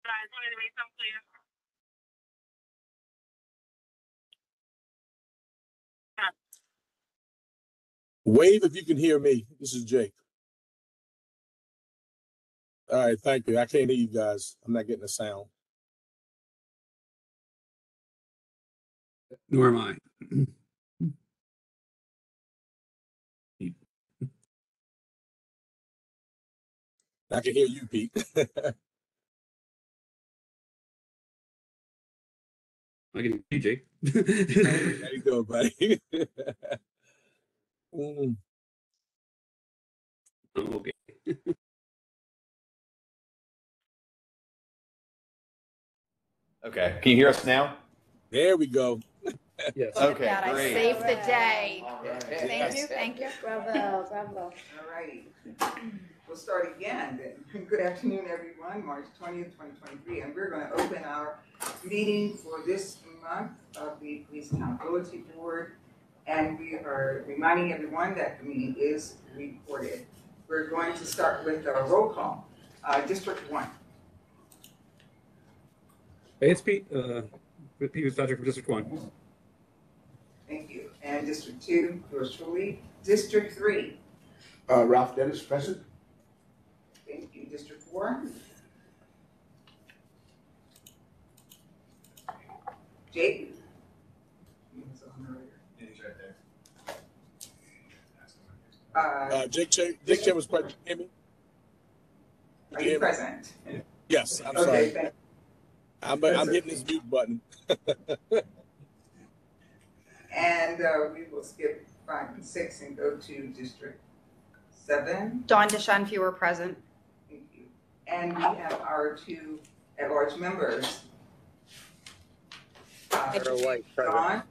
I just wanted to make something clear. Wave if you can hear me. This is Jake. All right, thank you. I can't hear you guys. I'm not getting a sound. Nor am I. I can hear you, Pete. I can hear you, Jake. There you go, buddy. Oh, okay. Okay, can you hear us now? There we go. Yes. Okay, I great. saved the day. Right. Thank you, thank you. Bravo, bravo. All righty. We'll start again then. Good afternoon, everyone. March 20th, 2023, and we're going to open our meeting for this month of the Police Accountability Board. And we are reminding everyone that the meeting is recorded. We're going to start with a roll call. District 1. Hey, it's Pete. Pete Fitzpatrick from District 1. Thank you. And District 2, yours truly. District 3. Ralph Dennis, present. Thank you. District 4. Jake. He's right there. Dick Chen was present. Hear me? Are you present? Yes, I'm Okay, sorry. thank I'm hitting this mute button. And we will skip 5 and 6 and go to District 7. Dawn DeShaun-Feurer present. Thank you. And we have our 2 at-large members. Dawn.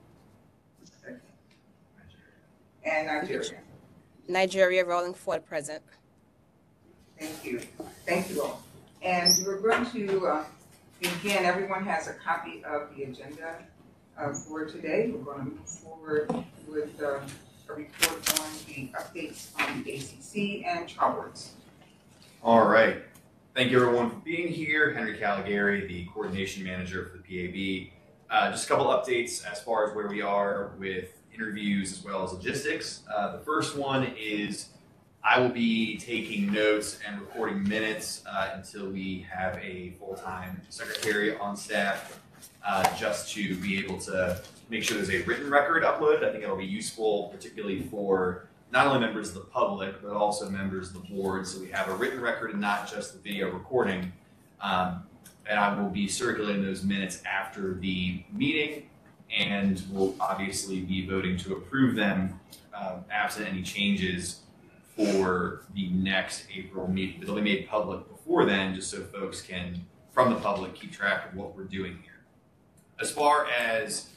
And Nigeria. Nigeria Rolling Ford present. Thank you. Thank you all. And we're going to begin. Everyone has a copy of the agenda for today. We're going to move forward with a report on the updates on the ACC and trial boards. All right. Thank you everyone for being here. Henry Callegary, the coordination manager for the PAB. Just a couple updates as far as where we are with interviews as well as logistics. The first one is I will be taking notes and recording minutes until we have a full-time secretary on staff, just to be able to make sure there's a written record uploaded. I think it'll be useful, particularly for not only members of the public, but also members of the board. So we have a written record and not just the video recording. And I will be circulating those minutes after the meeting, and we'll obviously be voting to approve them absent any changes for the next April meeting. But they'll be made public before then, just so folks can, from the public, keep track of what we're doing here. As far as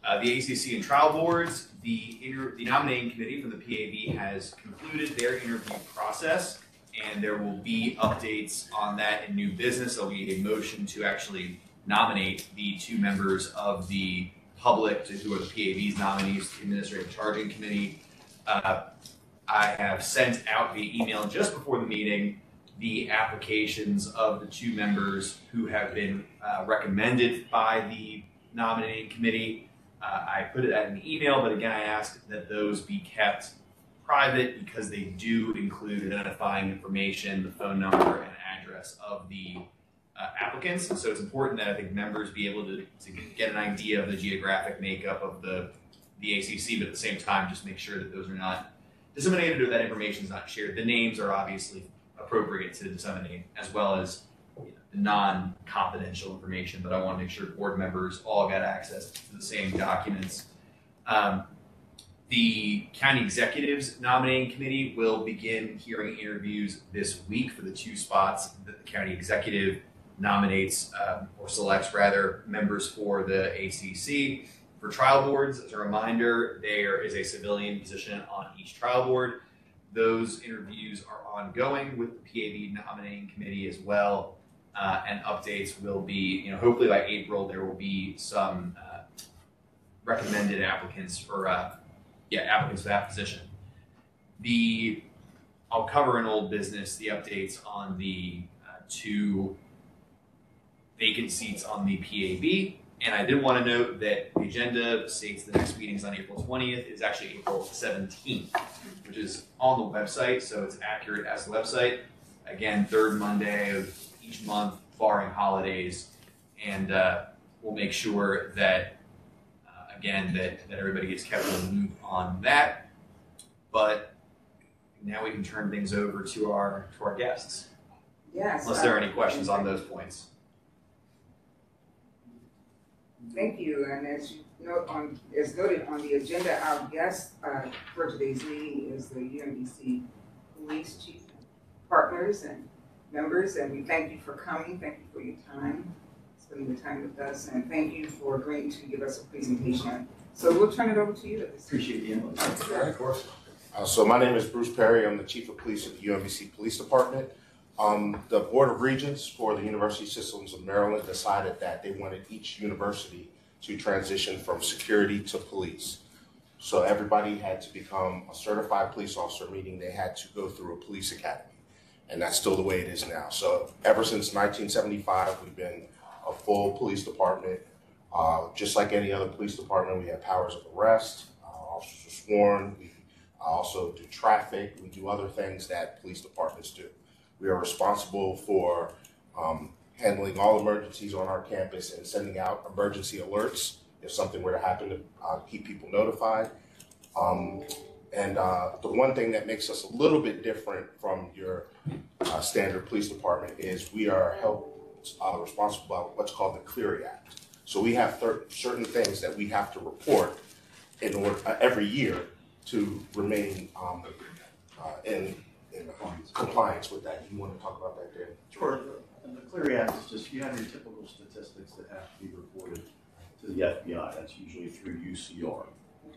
the ACC and trial boards, the nominating committee from the PAB has concluded their interview process, and there will be updates on that in new business. There'll be a motion to actually nominate the 2 members of the public who are the PAB's nominees to the Administrative Charging Committee. I have sent out via email just before the meeting the applications of the 2 members who have been recommended by the nominating committee. I put it in the email, but again, I asked that those be kept private because they do include identifying information, the phone number and address of the applicants. And so it's important that I think members be able to get an idea of the geographic makeup of the ACC, but at the same time, just make sure that those are not disseminated or that information is not shared. The names are obviously appropriate to disseminate, as well as the non-confidential information, but I want to make sure board members all got access to the same documents. The county executives nominating committee will begin hearing interviews this week for the 2 spots that the county executive nominates or selects rather members for the ACC. For trial boards, as a reminder, there is a civilian position on each trial board. Those interviews are ongoing with the PAB nominating committee as well, and updates will be, hopefully by April there will be some recommended applicants for applicants for that position. I'll cover in old business the updates on the 2 vacant seats on the PAB. And I did want to note that the agenda states the next meeting is on April 20th. It is actually April 17th, which is on the website, so it's accurate as the website. Again, third Monday of each month, barring holidays. And we'll make sure that, again, that everybody gets kept in the loop on that. But now we can turn things over to our guests. Yes. Unless there are any questions on those points. Thank you, and as noted on the agenda, our guest for today's meeting is the UMBC Police Chief partners and members, and we thank you for coming. Thank you for your time, spending the time with us, and thank you for agreeing to give us a presentation. So we'll turn it over to you. Appreciate the input. Of course. So my name is Bruce Perry. I'm the Chief of Police at the UMBC Police Department. The Board of Regents for the University Systems of Maryland decided that they wanted each university to transition from security to police. So everybody had to become a certified police officer, meaning they had to go through a police academy. And that's still the way it is now. So ever since 1975, we've been a full police department. Just like any other police department, we have powers of arrest, officers are sworn, we also do traffic, we do other things that police departments do. We are responsible for handling all emergencies on our campus and sending out emergency alerts if something were to happen to keep people notified. The one thing that makes us a little bit different from your standard police department is we are responsible by what's called the Callegary Act. So we have certain things that we have to report in order every year to remain in compliance with that. You want to talk about that, Dan? Sure. The Callegary Act is just, you have your typical statistics that have to be reported to the FBI. That's usually through UCR.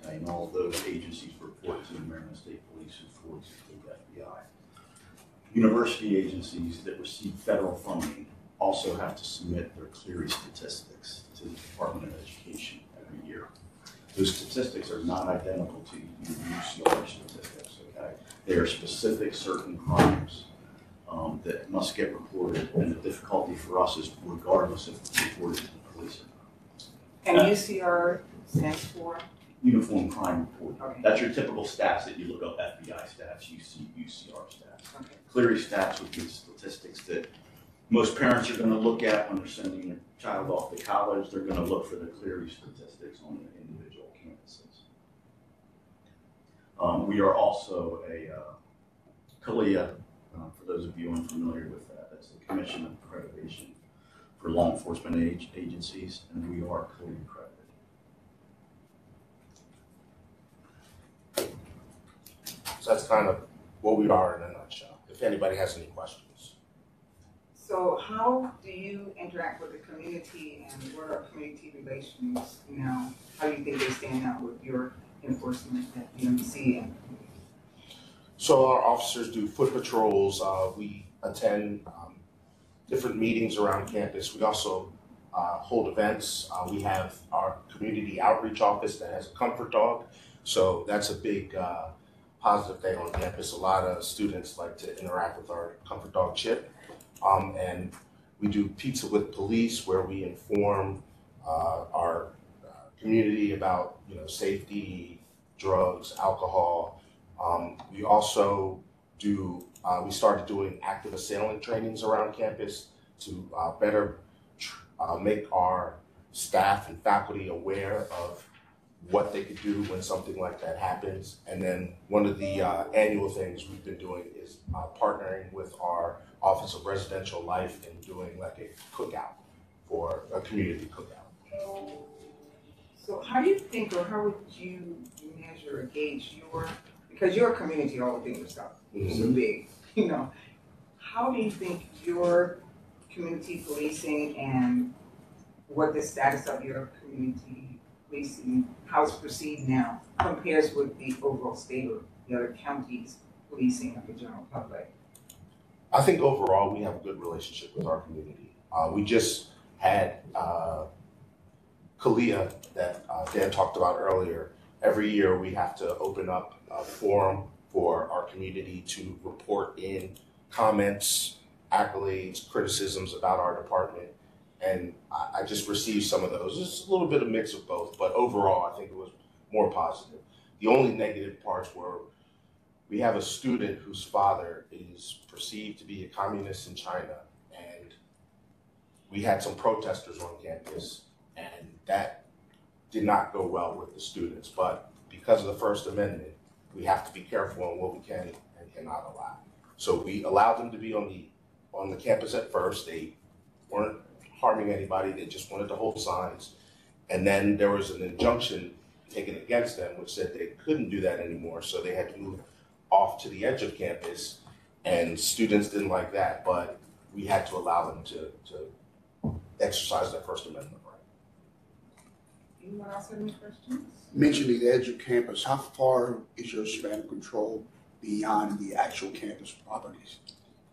Okay? And all of those agencies report to the Maryland State Police, who forwards it to the FBI. University agencies that receive federal funding also have to submit their Callegary statistics to the Department of Education every year. Those statistics are not identical to your UCR statistics. Okay? They are specific certain crimes that must get reported, and the difficulty for us is regardless if it's reported to the police or not. And UCR stands for? Uniform Crime Report. Okay. That's your typical stats that you look up, FBI stats, you see UCR stats. Okay. Callegary stats would be statistics that most parents are going to look at when they're sending their child off to college. They're going to look for the Callegary statistics on the individual campuses. We are also a CALEA, for those of you unfamiliar with that. That's the Commission of Accreditation for Law Enforcement Agencies, and we are CALEA accredited. So that's kind of what we are in a nutshell, if anybody has any questions. So how do you interact with the community, and what are community relations now? How do you think they stand out with your enforcement at UMBC? So our officers do foot patrols. We attend different meetings around campus. We also hold events. We have our community outreach office that has a comfort dog. So that's a big positive thing on campus. A lot of students like to interact with our comfort dog Chip. And we do Pizza with Police, where we inform our community about safety, drugs, alcohol. We also do, we started doing active assailant trainings around campus to better make our staff and faculty aware of what they could do when something like that happens. And then one of the annual things we've been doing is partnering with our Office of Residential Life and doing like a cookout for a community cookout. So how do you think, or how would you measure or gauge because you're a community all within yourself, so big, how do you think your community policing and what the status of your community policing, how it's perceived now, compares with the overall state of the other counties policing of the general public? I think overall we have a good relationship with our community. We just had CALEA that Dan talked about earlier. Every year we have to open up a forum for our community to report in comments, accolades, criticisms about our department. And I just received some of those. It's a little bit of mix of both, but overall, I think it was more positive. The only negative parts were we have a student whose father is perceived to be a communist in China, and we had some protesters on campus, and that did not go well with the students. But because of the First Amendment, we have to be careful on what we can and cannot allow. So we allowed them to be on the campus at first. They weren't harming anybody. They just wanted to hold signs. And then there was an injunction taken against them, which said they couldn't do that anymore. So they had to move off to the edge of campus, and students didn't like that. But we had to allow them to exercise their First Amendment right. Anyone else have any questions? Mentioning the edge of campus, how far is your span of control beyond the actual campus properties?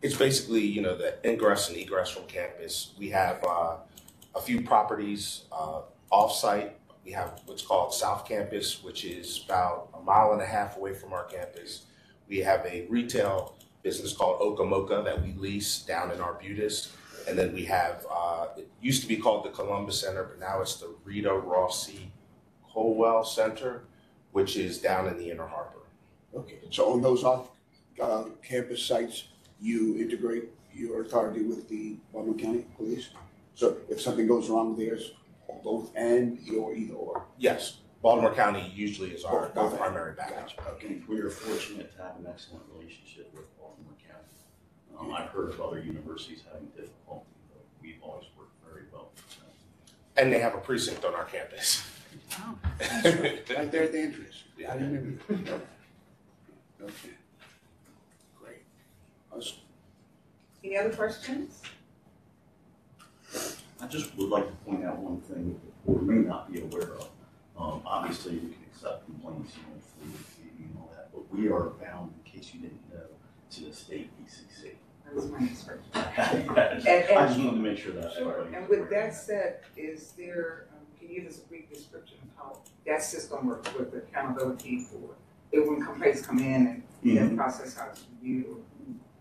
It's basically, you know, the ingress and egress from campus. We have a few properties off-site. We have what's called South Campus, which is about 1.5 miles away from our campus. We have a retail business called Okamoka that we lease down in Arbutus. And then we have, it used to be called the Columbus Center, but now it's the Rita Rossi Colwell Center, which is down in the Inner Harbor. Okay, so on those off campus sites, you integrate your authority with the Baltimore County Police? So if something goes wrong, there's both and or either or? Yes, Baltimore County usually is our Both primary backup. Gotcha. Okay. We are fortunate to have an excellent relationship with Baltimore County. I've heard of other universities having difficulty, but we've always worked very well with them. And they have a precinct on our campus. Oh. Right there at the entrance. I remember. Okay. Great. Awesome. Any other questions? I just would like to point out one thing that the board may not be aware of. Obviously, we can accept complaints, through the TV and all that, but we are bound, in case you didn't know, to the state BCC. That was my next question. I just wanted to make sure that. Sure, everybody and was with aware. that said, is there, can you give us a brief description of how that system works with accountability for, if when complaints come in and that process how it's reviewed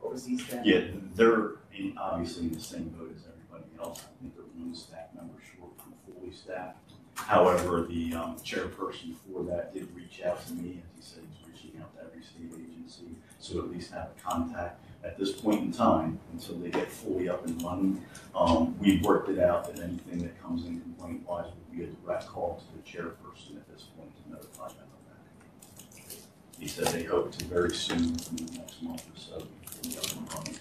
or oversees that? Yeah, they're obviously in the same boat as everybody else. I think they're one staff member short from fully staffed. However, the chairperson for that did reach out to me, as he said he's reaching out to every state agency, so at least have a contact at this point in time until they get fully up and running. We've worked it out that anything that comes in complaint-wise will be a direct call to the chairperson at this point to notify them of that. He said they hope to very soon, within the next month or so, be fully up and running,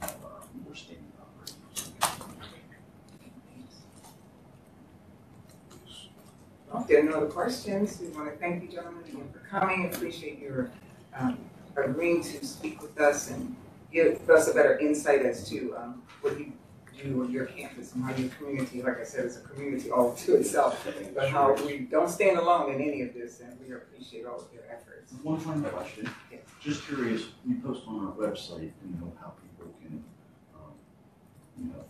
have more standard operating. Well, if there are no other questions, we want to thank you gentlemen again for coming. Appreciate your agreeing to speak with us and give us a better insight as to what you do on your campus and how your community, like I said, is a community all to itself, but how we don't stand alone in any of this, and we appreciate all of your efforts. One final question. Yes. Just curious, we post on our website, how people can,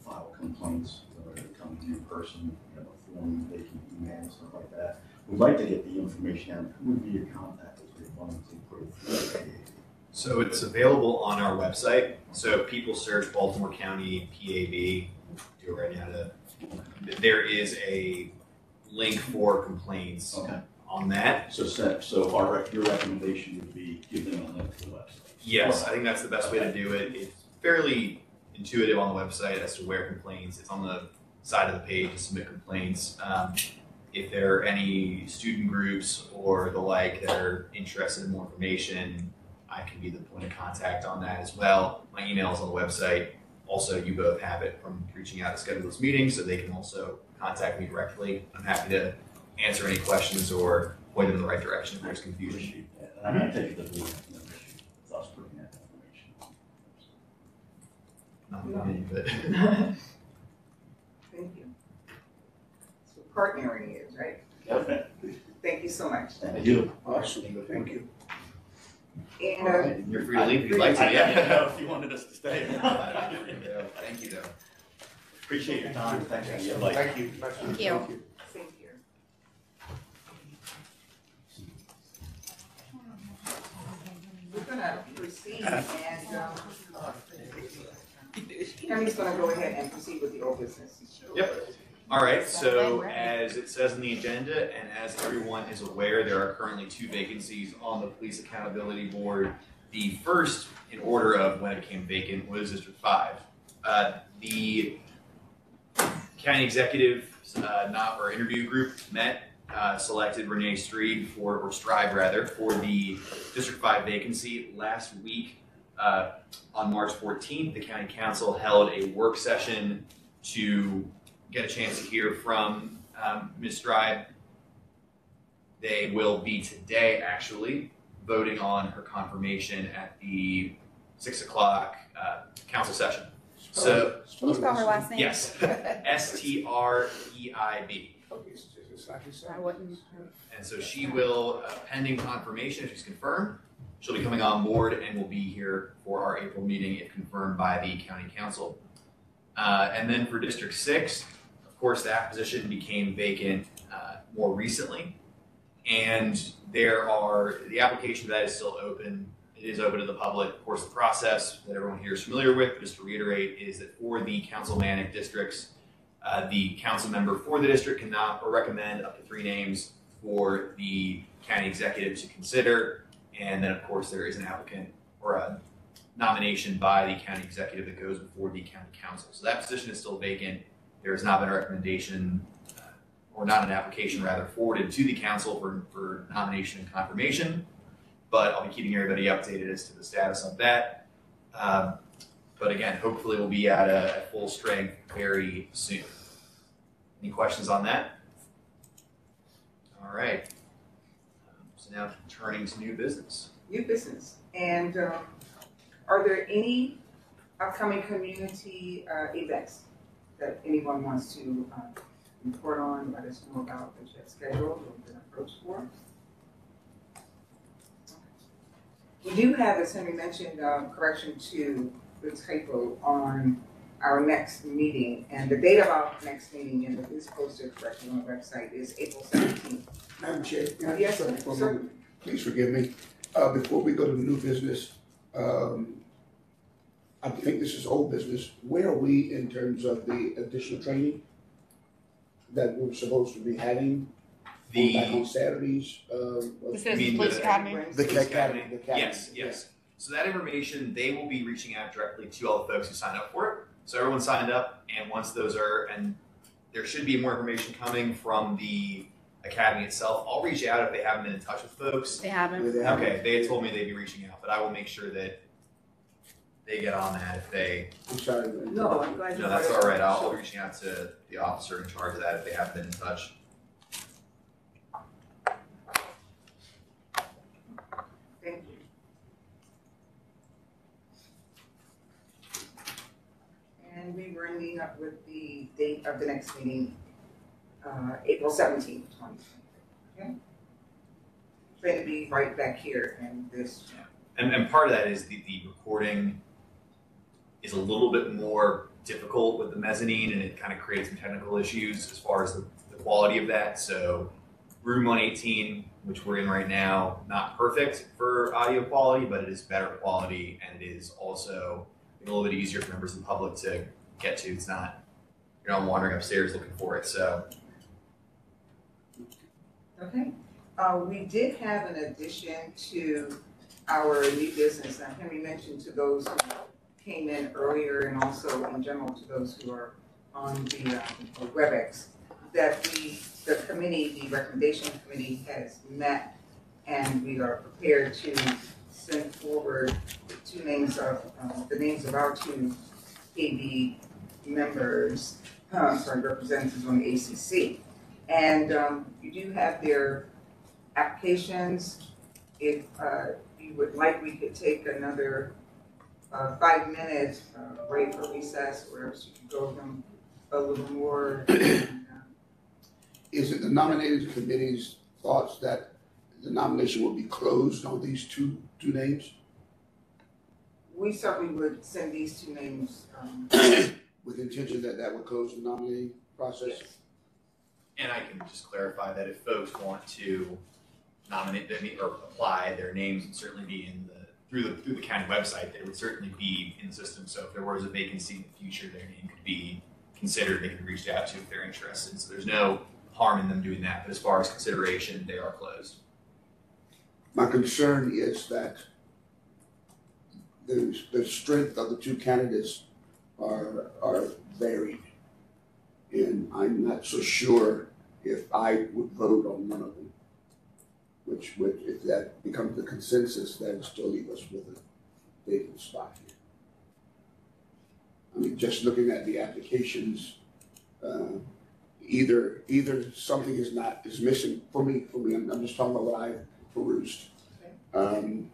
file complaints, whether they're coming in person, we have a form they can email and stuff like that. We'd like to get the information out. Who would be your contact if they wanted to put it through? So it's available on our website. So if people search Baltimore County PAB, do it right now. There is a link for complaints Okay. on that. So your recommendation would be give them a link to the website? Yes, I think that's the best way to do it. It's fairly intuitive on the website as to where complaints. It's on the side of the page to submit complaints. If there are any student groups or the like that are interested in more information, I can be the point of contact on that as well. My email is on the website. Also, you both have it from reaching out to schedule this meeting, so they can also contact me directly. I'm happy to answer any questions or point them in the right direction if there's confusion. Appreciate that. And I take it the board has no issue with us putting that information. Not me, but Thank you. So partnering is, right? Okay. Thank you so much. Thank you. Awesome. Thank you. And you're free to leave if you'd like to. I Yeah. didn't know if you wanted us to stay. Thank you, though. Appreciate your time. Thanks for your life. Thank you. Thank you. same here. We're gonna proceed and Henry's gonna go ahead and proceed with the old business. Yep. All right, so as it says in the agenda, and as everyone is aware, there are currently 2 vacancies on the Police Accountability Board. The first, in order of when it became vacant, was District 5. The county executive interview group met, selected Renee Strive for the District 5 vacancy. Last week, on March 14th, the county council held a work session to get a chance to hear from Ms. Strive. They will be today, actually, voting on her confirmation at the 6 o'clock council session. So, Can you spell her last name? yes, S-T-R-E-I-B. I wouldn't. And so she will, pending confirmation, if she's confirmed, she'll be coming on board and will be here for our April meeting if confirmed by the county council. And then for District 6, of course, that position became vacant more recently. And the application for that is still open. It is open to the public. Of course, the process that everyone here is familiar with, just to reiterate, is that for the councilmanic districts, the council member for the district cannot or recommend up to 3 names for the county executive to consider. And then, of course, there is an applicant or a nomination by the county executive that goes before the county council. So that position is still vacant. There has not been a recommendation, or not an application rather, forwarded to the council for nomination and confirmation. But I'll be keeping everybody updated as to the status of that. But again, hopefully we'll be at full strength very soon. Any questions on that? All right. So now turning to new business. New business. And are there any upcoming community events that anyone wants to report on, let us know about that you have scheduled or been approached for? We do have, as Henry mentioned, correction to the typo on our next meeting, and the date of our next meeting, and it is posted correctly on the website, is April 17th. Madam Chair, can I Yes, just for a sir. moment? Please forgive me. Before we go to the new business, I think this is old business. Where are we in terms of the additional training that we're supposed to be having? Back on Saturdays? This is mean Police the- Academy. The academy. Yes, yes. So that information, they will be reaching out directly to all the folks who signed up for it. So everyone signed up, and once those are, and there should be more information coming from the academy itself. I'll reach out if they haven't been in touch with folks. They haven't. Okay, they had told me they'd be reaching out, but I will make sure that they get on that if they. I'm sorry. No, I'm glad you. No, that's all right. I'll be reaching out to the officer in charge of that if they haven't been in touch. Thank you. And we were ending up with the date of the next meeting, April 17th, 2020. Okay? Trying to be right back here in this. And part of that is the recording is a little bit more difficult with the mezzanine, and it kind of creates some technical issues as far as the quality of that. So room 118, which we're in right now, not perfect for audio quality, but it is better quality, and it is also a little bit easier for members of the public to get to. It's not, you're not wandering upstairs looking for it. So Okay. We did have an addition to our new business. Now, Henry mentioned to those who came in earlier, and also in general to those who are on the WebEx, that the committee, the recommendation committee has met, and we are prepared to send forward the names of our 2 AB members, representatives on the ACC. And you do have their applications. If you would like, we could take another 5-minute break or recess, where so you can go over them a little more. Is it the nominating committee's thoughts that the nomination will be closed on these two names? We certainly would send these 2 names. With intention that would close the nominating process? Yes. and I can just clarify that if folks want to nominate them or apply, their names would certainly be in the through the county website, they would certainly be in the system. So if there was a vacancy in the future, their name could be considered. They could be reached out to if they're interested. So there's no harm in them doing that. But as far as consideration, they are closed. My concern is that the strength of the two candidates are varied. And I'm not so sure if I would vote on one of them, which would, if that becomes the consensus, that would still leave us with a vacant spot here. I mean, just looking at the applications, either something is missing for me. I'm just talking about what I've perused. I'm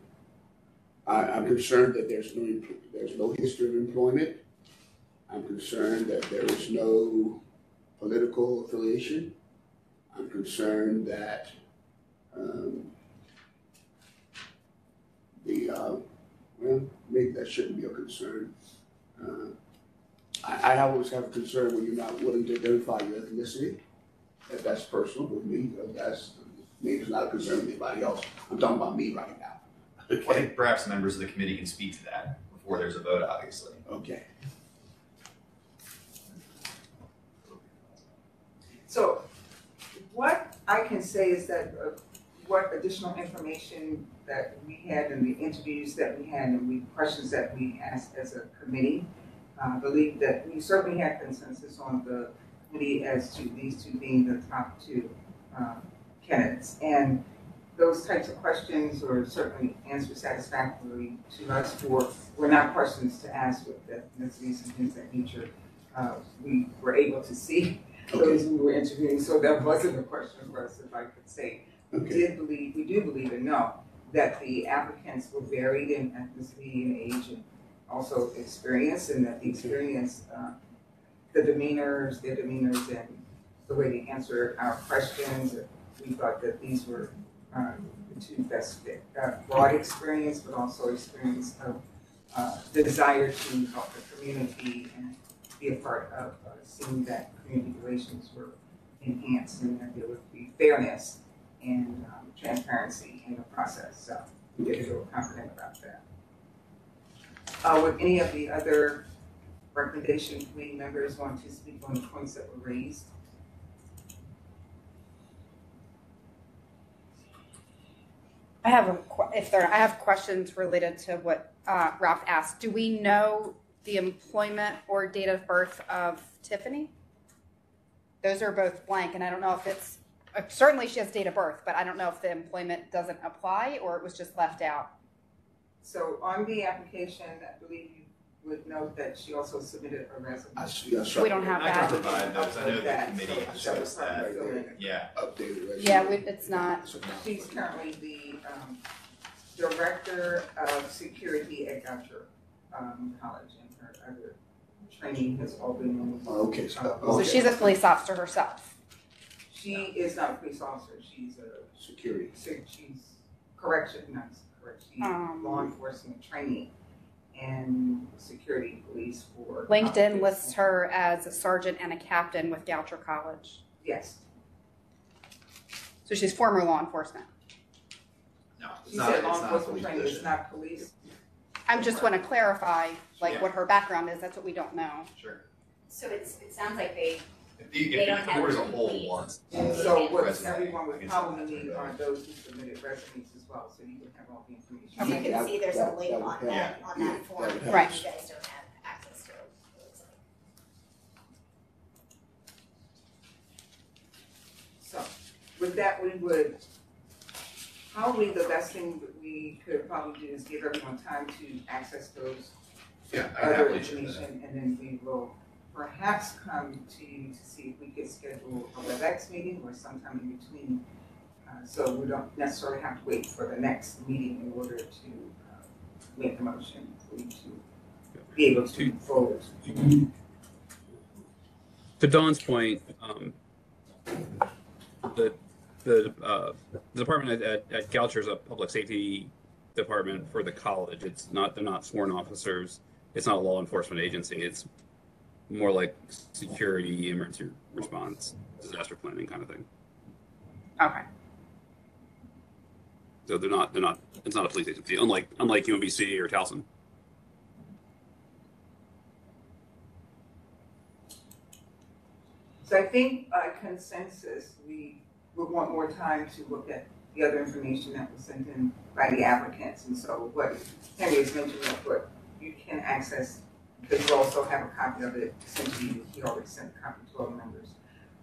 concerned that there's no history of employment. I'm concerned that there is no political affiliation. I'm concerned that well, maybe that shouldn't be a concern. I always have a concern when you're not willing to identify your ethnicity. That's personal with me. That's maybe it's not a concern with anybody else. I'm talking about me right now. Okay. Well, I think perhaps members of the committee can speak to that before there's a vote, obviously. Okay. So what I can say is that what additional information that we had in the interviews that we had and the questions that we asked as a committee, I believe that we certainly had consensus on the committee as to these two being the top two candidates. And those types of questions were certainly answered satisfactorily to us were not questions to ask with ethnicities and things of that nature. We were able to see those we were interviewing, so that wasn't a question for us, if I could say. Okay. We do believe and know that the applicants were varied in ethnicity and age and also experience, and that the experience, their demeanors and the way they answered our questions, we thought that these were the two best fit. Broad experience, but also experience of the desire to help the community and be a part of seeing that community relations were enhanced and that there would be fairness and transparency in the process. So we did feel confident about that. Would any of the other recommendation committee members want to speak on the points that were raised? I have questions related to what Ralph asked. Do we know the employment or date of birth of Tiffany? Those are both blank, and I don't know if it's certainly she has date of birth, but I don't know if the employment doesn't apply or it was just left out. So on the application, I believe you would note that she also submitted a resume. We don't have I can that. provide those. I know the That, committee so shows that. right there. Yeah. Updated resume. Yeah, it's not. She's currently the director of security at Goucher College, and her other training has all been in. Okay, So she's a police officer herself. She is not a police officer. She's a security. she's correction, not correct. She's law enforcement training and security police for. LinkedIn lists her as a sergeant and a captain with Goucher College. Yes. So she's former law enforcement. No, it's She not. said law It's not a enforcement police training. It's position. not police. I just want to clarify, Yeah. what her background is. That's what we don't know. Sure. So it sounds like they If don't the board as a have whole complete- wants. So what resume, everyone I would can probably send that to need you. are those who submitted resumes as well, so you would have all the information. You Okay. can see there's a link That on would that, help. on that form That would that help. you guys don't have access to, it looks like. So with that, probably the best thing that we could probably do is give everyone time to access those Yeah, I can other happily share that. information, and then we will perhaps come to you to see if we could schedule a WebEx meeting or sometime in between. So we don't necessarily have to wait for the next meeting in order to make the motion for you to be able to move forward. To Dawn's point, the department at Goucher is a public safety department for the college. They're not sworn officers. It's not a law enforcement agency. It's more like security, emergency response, disaster planning kind of thing. Okay. So they're not. It's not a police agency, unlike UMBC or Towson. So I think by consensus, we would want more time to look at the other information that was sent in by the applicants. And so what Henry has mentioned is what you can access, because you also have a copy of it, essentially, he already sent a copy to all members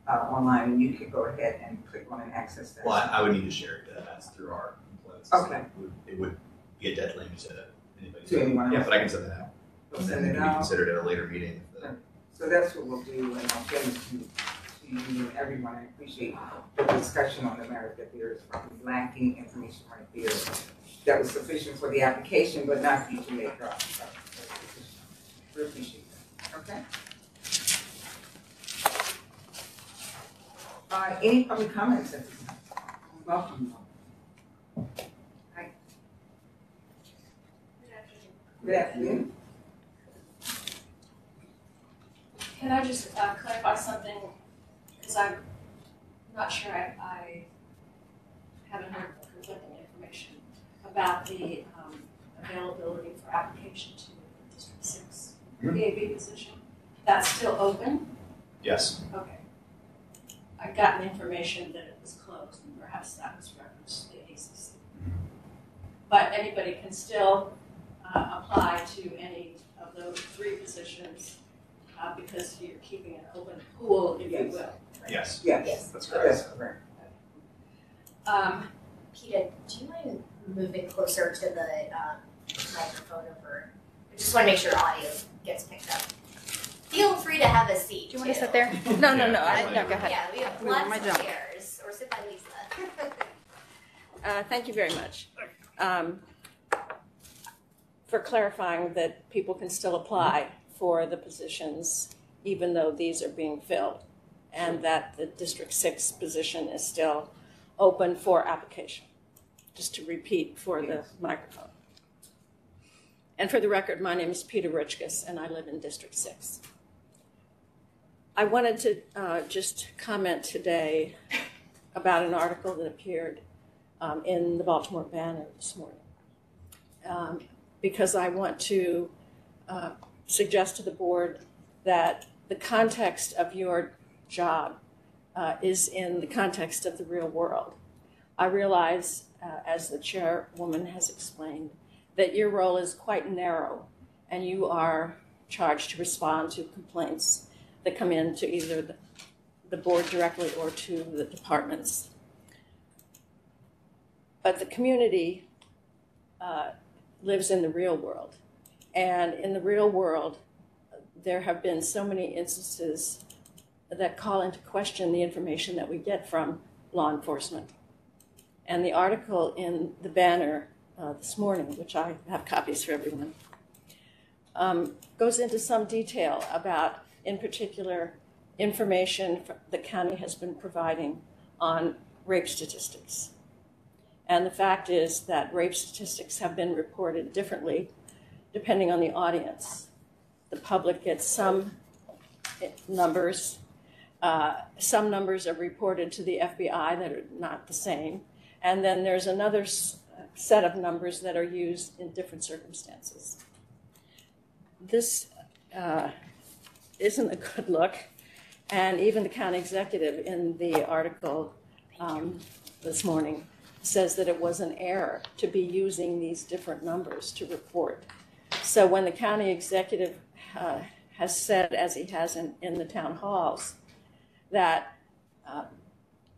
online, and you could go ahead and click on and access that. Well, I would need to share it that's through our employment system. Okay. It would be a dead link to anybody. To anyone Yeah, else. but I can send that out. We'll And send then it it can be out. considered at a later meeting. So that's what we'll do, and I'll send it to you and everyone. I appreciate the discussion on the merit that there is probably lacking information right there that was sufficient for the application, but not for you to make up. We appreciate that, okay? Any public comments at this time? Welcome. Hi. Good afternoon. Can I just clarify something? Because I'm not sure I haven't heard conflicting information about the availability for application to the District 6 PAB position. That's still open? Yes. Okay. I got information that it was closed, and perhaps that was referenced to the ACC. But anybody can still apply to any of those 3 positions because you're keeping an open pool, if you will. Right? Yes. Yes. That's correct. That's correct. Peta, do you mind moving closer to the microphone over? I just want to make sure audio gets picked up. Feel free to have a seat. Do you want to too. sit there? No, Yeah, no, go ahead. Yeah, we have Move on lots my of jump. chairs. Or sit by Lisa. Thank you very much. For clarifying that people can still apply for the positions even though these are being filled, and that the District 6 position is still open for application. Just to repeat for the microphone. And for the record, my name is Peta Rickus, and I live in District 6. I wanted to just comment today about an article that appeared in the Baltimore Banner this morning, because I want to suggest to the board that the context of your job is in the context of the real world. I realize, as the chairwoman has explained, that your role is quite narrow, and you are charged to respond to complaints that come in to either the board directly or to the departments. But the community lives in the real world, and in the real world, there have been so many instances that call into question the information that we get from law enforcement. And the article in the Banner this morning, which I have copies for everyone, goes into some detail about, in particular, information the county has been providing on rape statistics. And the fact is that rape statistics have been reported differently depending on the audience. The public gets some numbers. Some numbers are reported to the FBI that are not the same. And then there's another set of numbers that are used in different circumstances. This isn't a good look. And even the county executive in the article this morning says that it was an error to be using these different numbers to report. So when the county executive has said, as he has in the town halls, that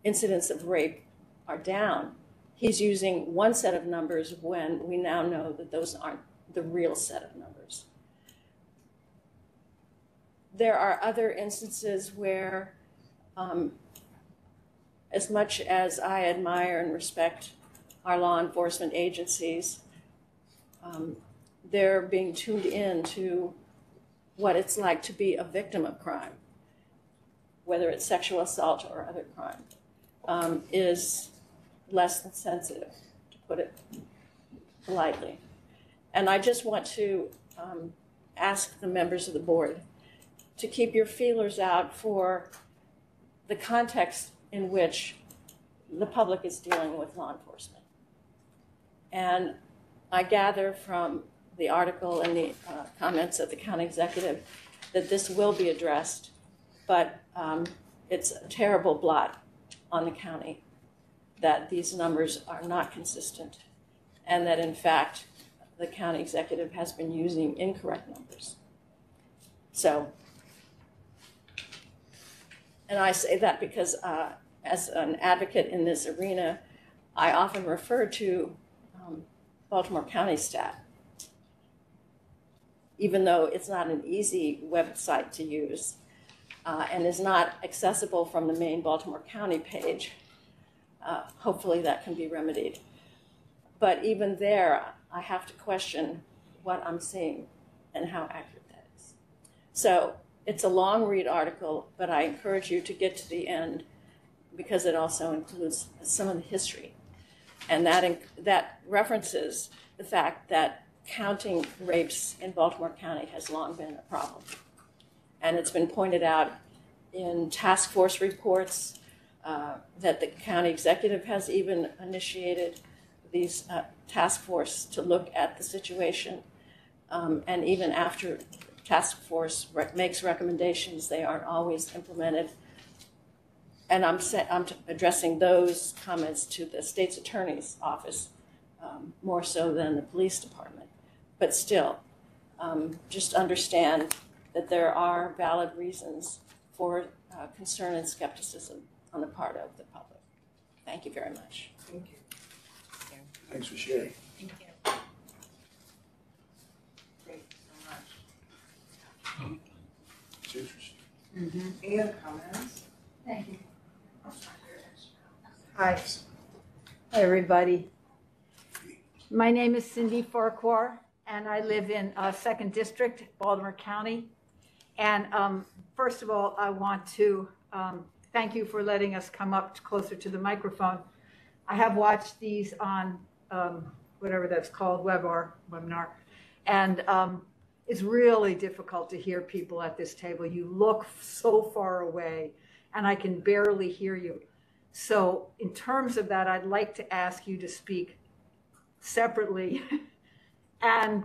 incidents of rape are down, he's using one set of numbers when we now know that those aren't the real set of numbers. There are other instances where, as much as I admire and respect our law enforcement agencies, they're being tuned in to what it's like to be a victim of crime, whether it's sexual assault or other crime, is less than sensitive, to put it politely. And I just want to ask the members of the board to keep your feelers out for the context in which the public is dealing with law enforcement. And I gather from the article and the comments of the county executive that this will be addressed, but it's a terrible blot on the county that these numbers are not consistent and that in fact the county executive has been using incorrect numbers. So, and I say that because as an advocate in this arena, I often refer to Baltimore County stat, even though it's not an easy website to use and is not accessible from the main Baltimore County page. Hopefully that can be remedied. But even there, I have to question what I'm seeing and how accurate that is. So it's a long read article, but I encourage you to get to the end because it also includes some of the history. And that references the fact that counting rapes in Baltimore County has long been a problem. And it's been pointed out in task force reports that the county executive has even initiated these task force to look at the situation. And even after task force makes recommendations, they aren't always implemented. And I'm addressing those comments to the state's attorney's office more so than the police department. But still, just understand that there are valid reasons for concern and skepticism on the part of the public. Thank you very much. Thank you. Thanks for sharing. Thank you. Thank you so much. It's interesting. Any other comments? Thank you. Hi. Hi, everybody. My name is Cindy Farquar, and I live in 2nd District, Baltimore County. And first of all, I want to thank you for letting us come up closer to the microphone. I have watched these on whatever that's called, webinar, and it's really difficult to hear people at this table. You look so far away, and I can barely hear you. So in terms of that, I'd like to ask you to speak separately and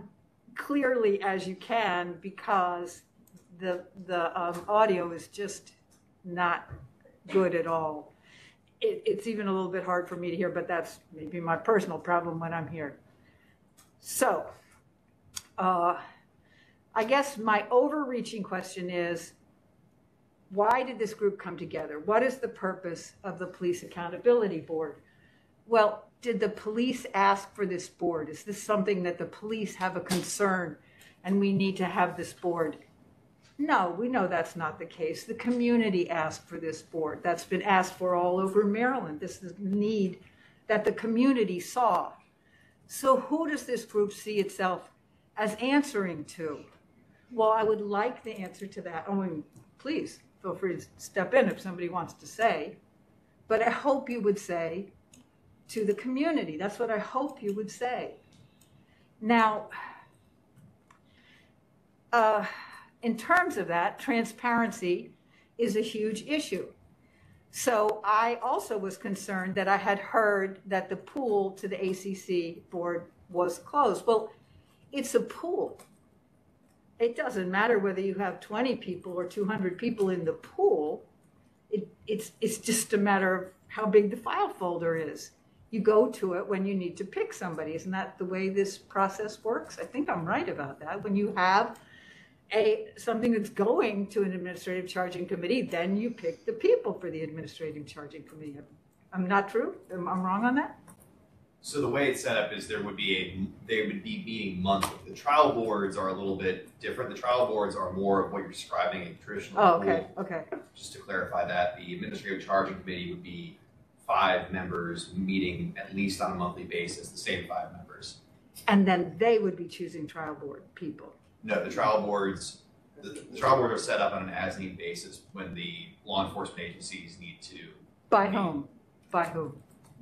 clearly as you can, because the audio is just not good at all. It's even a little bit hard for me to hear, but that's maybe my personal problem when I'm here. So I guess my overreaching question is, why did this group come together? What is the purpose of the Police Accountability Board? Well, did the police ask for this board? Is this something that the police have a concern and we need to have this board? No, we know that's not the case. The community asked for this board. That's been asked for all over Maryland. This is a need that the community saw. So who does this group see itself as answering to? Well, I would like the answer to that. Oh, and please feel free to step in if somebody wants to say. But I hope you would say to the community. That's what I hope you would say. Now, in terms of that, transparency is a huge issue. So I also was concerned that I had heard that the pool to the ACC board was closed. Well, it's a pool. It doesn't matter whether you have 20 people or 200 people in the pool. It's just a matter of how big the file folder is. You go to it when you need to pick somebody. Isn't that the way this process works? I think I'm right about that. When you have something that's going to an administrative charging committee, then you pick the people for the administrative charging committee. I'm not true? I'm wrong on that? So the way it's set up is they would be meeting monthly. The trial boards are a little bit different. The trial boards are more of what you're describing in traditional Oh, okay, pool. okay. Just to clarify that, the administrative charging committee would be 5 members meeting at least on a monthly basis, the same 5 members. And then they would be choosing trial board people. No, the trial boards are set up on an as-need basis when the law enforcement agencies need to. By whom? By whom?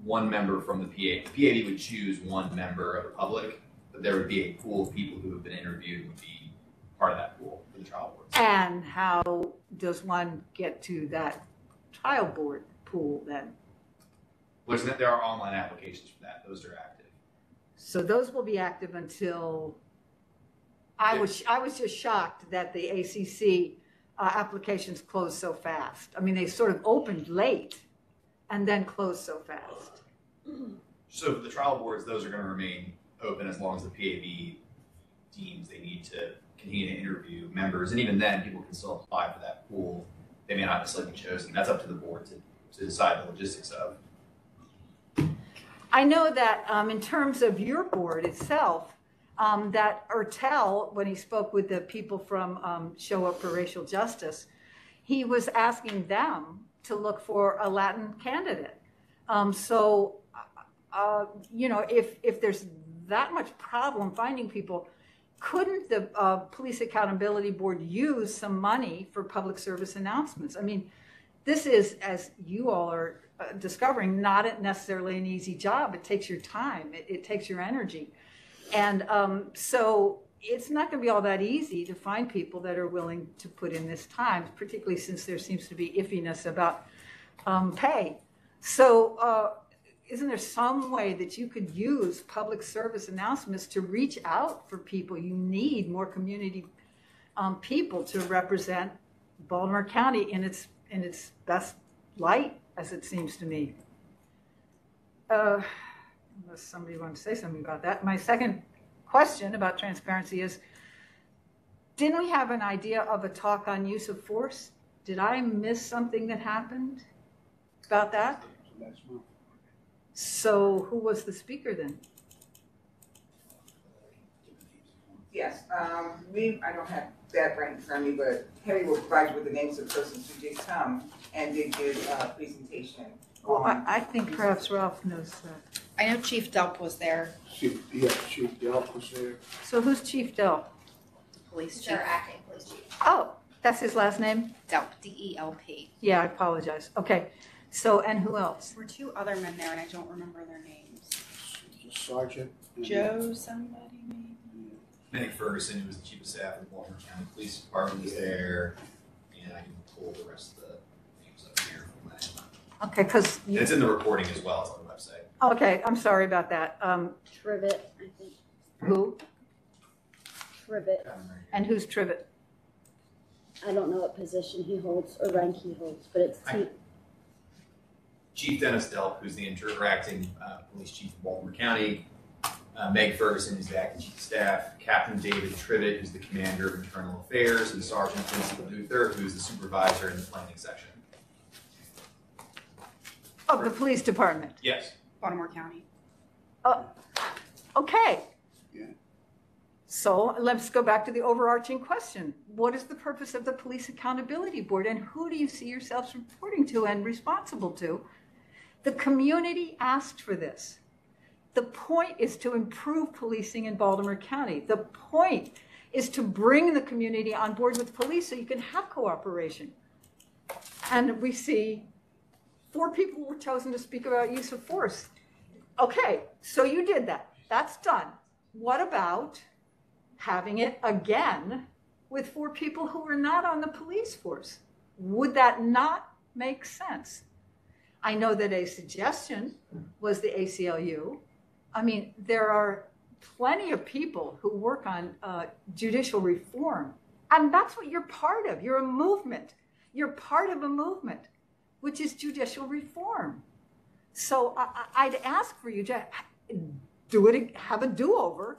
One member from the PA. The PAB would choose one member of the public, but there would be a pool of people who have been interviewed and would be part of that pool for the trial boards. And how does one get to that trial board pool then? There are online applications for that. Those are active. So those will be active until, I was just shocked that the ACC applications closed so fast. I mean, they sort of opened late and then closed so fast. So for the trial boards, those are going to remain open as long as the PAB deems they need to continue to interview members. And even then, people can still apply for that pool. They may not necessarily be chosen. That's up to the board to decide the logistics of. I know that in terms of your board itself, that Ertel, when he spoke with the people from Show Up for Racial Justice, he was asking them to look for a Latin candidate. You know, if there's that much problem finding people, couldn't the Police Accountability Board use some money for public service announcements? I mean, this is, as you all are discovering, not necessarily an easy job. It takes your time. It takes your energy. And so it's not going to be all that easy to find people that are willing to put in this time, particularly since there seems to be iffiness about pay. So isn't there some way that you could use public service announcements to reach out for people? You need more community people to represent Baltimore County in its best light, as it seems to me. Unless somebody wants to say something about that. My second question about transparency is, didn't we have an idea of a talk on use of force? Did I miss something that happened about that? So who was the speaker then? Yes, I don't have that right in front of me, but Harry will provide you with the names of persons who did come and did give a presentation. Well, I think perhaps Ralph knows that. I know Chief Delp was there. Chief Delp was there. So who's Chief Delp? Police He's chief. our acting police chief. Oh, that's his last name? Delp, D-E-L-P. Yeah, I apologize. Okay. So, and who else? There were two other men there, and I don't remember their names. Sergeant. Joe somebody, maybe? Meg Ferguson, who was the chief of staff of the Baltimore County Police Department, was there, and I can pull the rest of the names up here from that. Okay, because And it's in the reporting as well as on the website. okay, I'm sorry about that. Trivet, I think. Who? Trivet. And who's Trivet? I don't know what position he holds or rank he holds, but it's Chief Dennis Delp, who's the acting police chief of Baltimore County. Meg Ferguson, who's the acting chief of staff. Captain David Trivet, who's the commander of internal affairs, and Sergeant Vincent Luther, who's the supervisor in the planning section. Of the police department. Yes. Baltimore County. Okay. Yeah. So let's go back to the overarching question. What is the purpose of the Police Accountability Board, and who do you see yourselves reporting to and responsible to? The community asked for this. The point is to improve policing in Baltimore County. The point is to bring the community on board with police so you can have cooperation. And we see 4 people were chosen to speak about use of force. Okay, so you did that. That's done. What about having it again with 4 people who were not on the police force? Would that not make sense? I know that a suggestion was the ACLU. I mean, there are plenty of people who work on judicial reform, and that's what you're part of. You're a movement. You're part of a movement, which is judicial reform. So I'd ask for you to do it, have a do-over,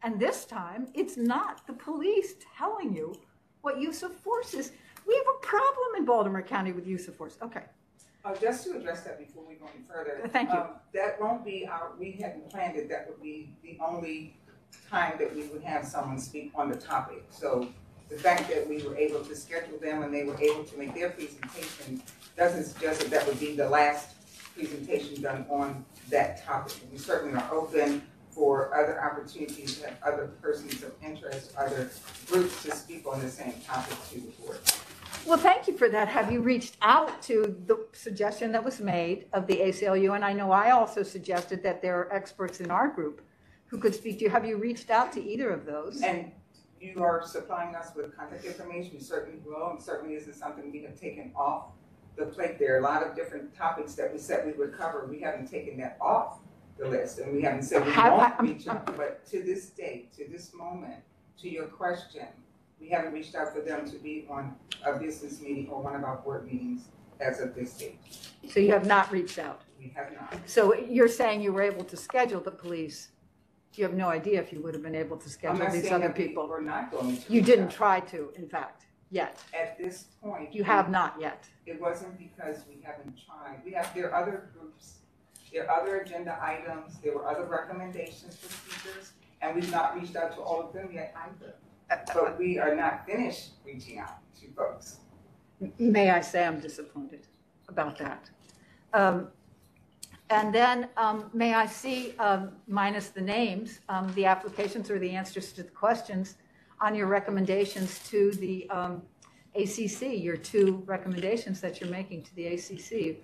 and this time it's not the police telling you what use of force is. We have a problem in Baltimore County with use of force. Okay. Just to address that before we go any further. Thank you. That won't be we hadn't planned it. That would be the only time that we would have someone speak on the topic. So the fact that we were able to schedule them and they were able to make their presentation doesn't suggest that that would be the last presentation done on that topic. And we certainly are open for other opportunities to have other persons of interest, other groups to speak on the same topic to the board. Well, thank you for that. Have you reached out to the suggestion that was made of the ACLU? And I know I also suggested that there are experts in our group who could speak to you. Have you reached out to either of those? And you are supplying us with contact information. You certainly will, and certainly isn't something we have taken off the plate. There are a lot of different topics that we said we would cover. We haven't taken that off the list, and we haven't said we Have- won't I'm- reach out, but to this date, to this moment, to your question, we haven't reached out for them to be on a business meeting or one of our board meetings as of this date. So you have not reached out. We have not. So you're saying you were able to schedule the police. You have no idea if you would have been able to I'm schedule not these saying other that we people. were not going to. You reach didn't out. try to, in fact, yet. At this point. You have not yet. It wasn't because we haven't tried. There are other groups, there are other agenda items, there were other recommendations for speakers, and we've not reached out to all of them yet either. But we are not finished reaching out to folks. May I say I'm disappointed about that. And then may I see, minus the names, the applications or the answers to the questions on your recommendations to the ACC, your 2 recommendations that you're making to the ACC.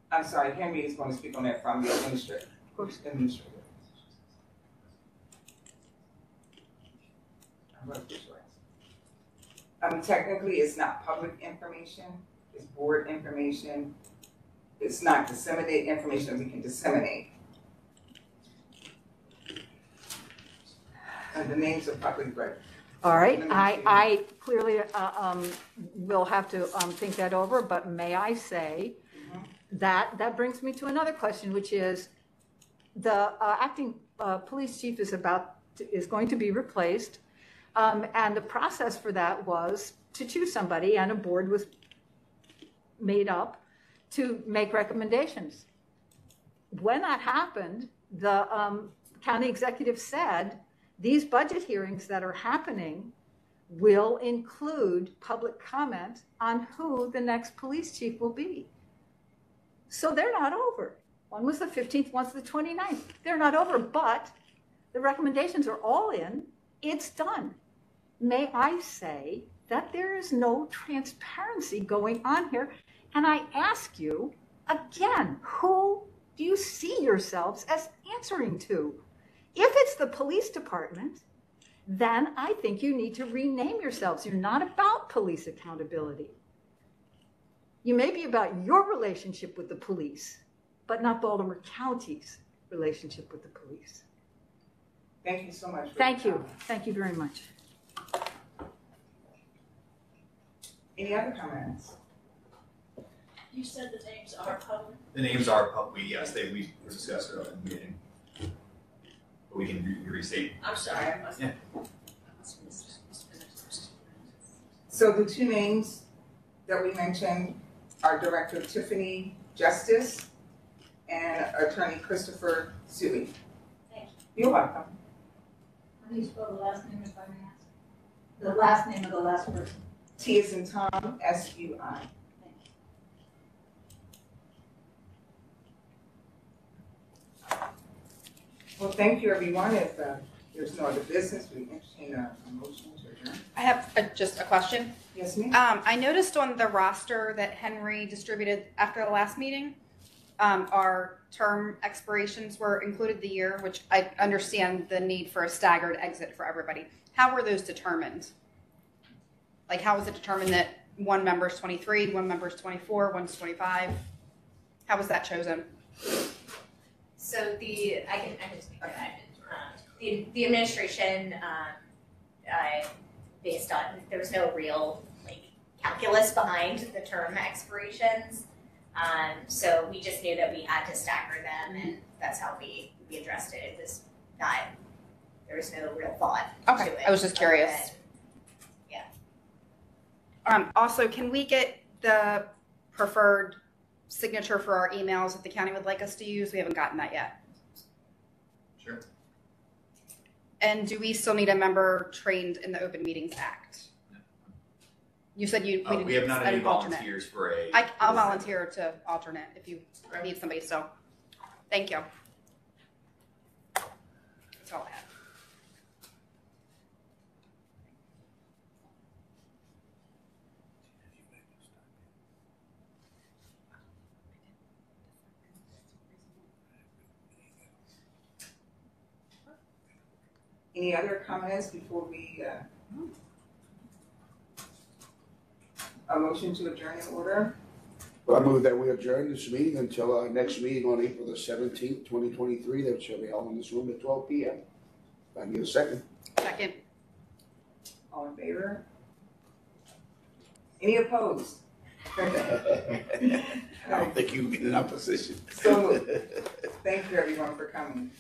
I'm sorry, Henry is going to speak on that from the administrator. Of course. Administrator. I'm going to visualize. Technically, it's not public information, it's board information. It's not disseminated information that we can disseminate. And the names are public record. All right, I clearly will have to think that over, but may I say that brings me to another question, which is the acting police chief is going to be replaced, and the process for that was to choose somebody, and a board was made up to make recommendations. When that happened, the county executive said, these budget hearings that are happening will include public comment on who the next police chief will be. So they're not over. One was the 15th, one's the 29th. They're not over, but the recommendations are all in. It's done. May I say that there is no transparency going on here. And I ask you again, who do you see yourselves as answering to? If it's the police department, then I think you need to rename yourselves. You're not about police accountability. You may be about your relationship with the police, but not Baltimore County's relationship with the police. Thank you so much. Thank you. Thank you very much. Any other comments? You said the names are public? The names are public, yes, we discussed it in the meeting. But we can restate. I'm sorry. Yeah. So the 2 names that we mentioned are Director Tiffany Justice and Attorney Christopher Suey. Thank You're welcome. How do you spell the last name, if I may ask? The last name of the last person. T as in Tom, S-U-I. Well, thank you, everyone. If there's no other business, we entertain a motion to adjourn. I have just a question. Yes, ma'am? I noticed on the roster that Henry distributed after the last meeting, our term expirations were included the year, which I understand the need for a staggered exit for everybody. How were those determined? Like, how was it determined that one member's 23, one member's 24, one's 25? How was that chosen? So I can speak to that. The administration, based on, there was no real calculus behind the term expirations. So we just knew that we had to stagger them, and that's how we addressed it. It was not, there was no real thought to it. I was just curious. Also, can we get the preferred signature for our emails that the county would like us to use? We haven't gotten that yet. Sure. And do we still need a member trained in the Open Meetings Act? You said we have not any an alternate. volunteers for a. I'll volunteer to alternate if you need somebody. So, thank you. That's all I have. Any other comments before we, a motion to adjourn in order? Well, I move that we adjourn this meeting until our next meeting on April the 17th, 2023, that shall be held in this room at 12 p.m. If I can get a second. Second. All in favor? Any opposed? I don't think you'd be in that position. So moved. Thank you everyone for coming.